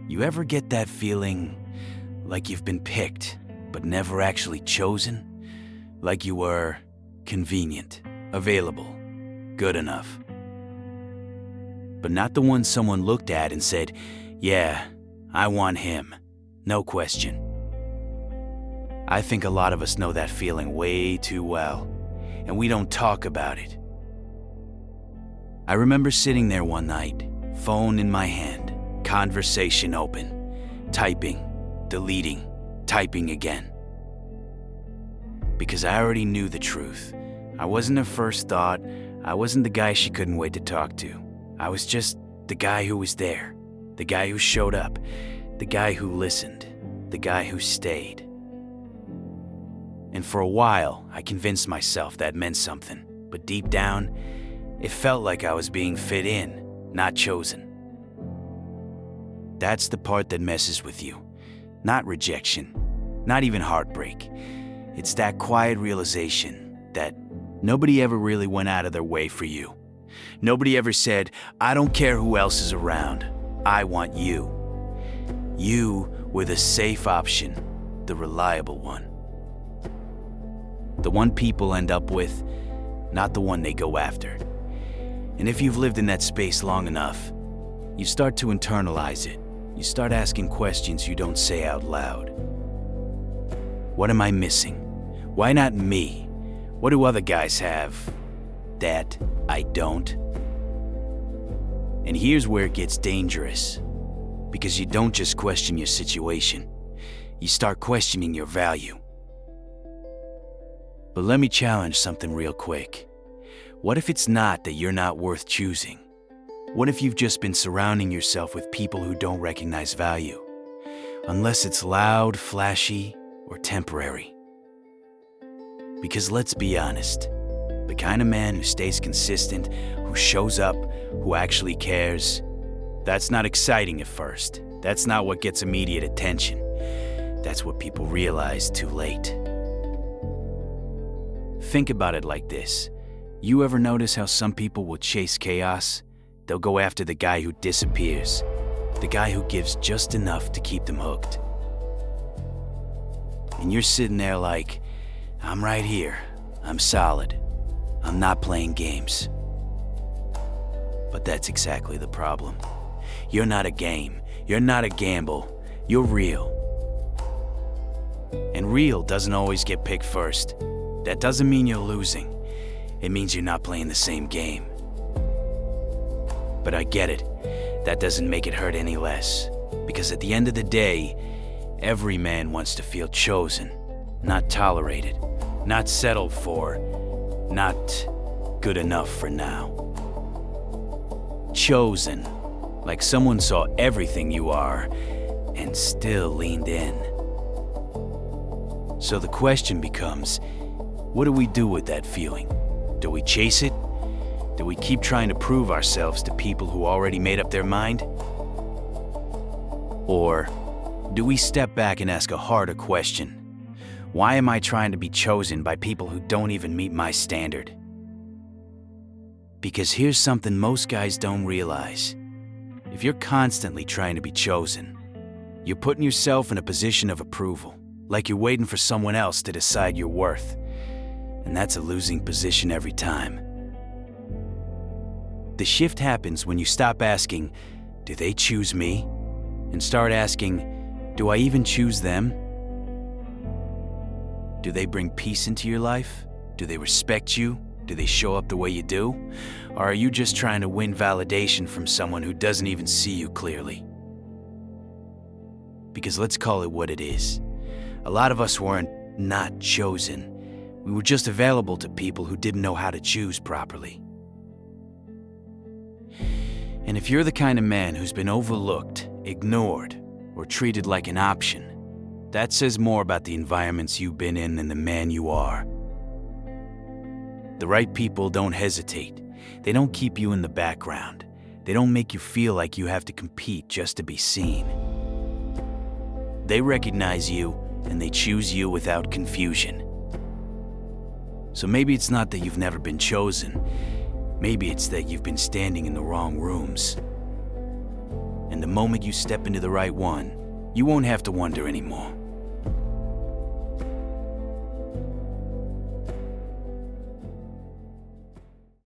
You ever get that feeling like you've been picked, but never actually chosen? Like you were convenient, available, good enough. But not the one someone looked at and said, "Yeah, I want him, no question." I think a lot of us know that feeling way too well, and we don't talk about it. I remember sitting there one night, phone in my hand, conversation open, typing, deleting, typing again. Because I already knew the truth. I wasn't her first thought. I wasn't the guy she couldn't wait to talk to. I was just the guy who was there, the guy who showed up, the guy who listened, the guy who stayed. And for a while, I convinced myself that meant something. But deep down, it felt like I was being fit in, not chosen. That's the part that messes with you. Not rejection, not even heartbreak. It's that quiet realization that nobody ever really went out of their way for you. Nobody ever said, "I don't care who else is around, I want you." You were the safe option, the reliable one. The one people end up with, not the one they go after. And if you've lived in that space long enough, you start to internalize it. You start asking questions you don't say out loud. What am I missing? Why not me? What do other guys have that I don't? And here's where it gets dangerous. Because you don't just question your situation. You start questioning your value. But let me challenge something real quick. What if it's not that you're not worth choosing? What if you've just been surrounding yourself with people who don't recognize value? Unless it's loud, flashy, or temporary. Because let's be honest, the kind of man who stays consistent, who shows up, who actually cares, that's not exciting at first. That's not what gets immediate attention. That's what people realize too late. Think about it like this. You ever notice how some people will chase chaos? They'll go after the guy who disappears, the guy who gives just enough to keep them hooked. And you're sitting there like, "I'm right here. I'm solid. I'm not playing games." But that's exactly the problem. You're not a game. You're not a gamble. You're real. And real doesn't always get picked first. That doesn't mean you're losing. It means you're not playing the same game. But I get it. That doesn't make it hurt any less. Because at the end of the day, every man wants to feel chosen, not tolerated, not settled for, not good enough for now. Chosen, like someone saw everything you are and still leaned in. So the question becomes, what do we do with that feeling? Do we chase it? Do we keep trying to prove ourselves to people who already made up their mind? Or do we step back and ask a harder question? Why am I trying to be chosen by people who don't even meet my standard? Because here's something most guys don't realize. If you're constantly trying to be chosen, you're putting yourself in a position of approval, like you're waiting for someone else to decide your worth. And that's a losing position every time. The shift happens when you stop asking, "Do they choose me?" and start asking, "Do I even choose them?" Do they bring peace into your life? Do they respect you? Do they show up the way you do? Or are you just trying to win validation from someone who doesn't even see you clearly? Because let's call it what it is. A lot of us weren't not chosen. We were just available to people who didn't know how to choose properly. And if you're the kind of man who's been overlooked, ignored, or treated like an option, that says more about the environments you've been in than the man you are. The right people don't hesitate. They don't keep you in the background. They don't make you feel like you have to compete just to be seen. They recognize you and they choose you without confusion. So maybe it's not that you've never been chosen. Maybe it's that you've been standing in the wrong rooms. And the moment you step into the right one, you won't have to wonder anymore.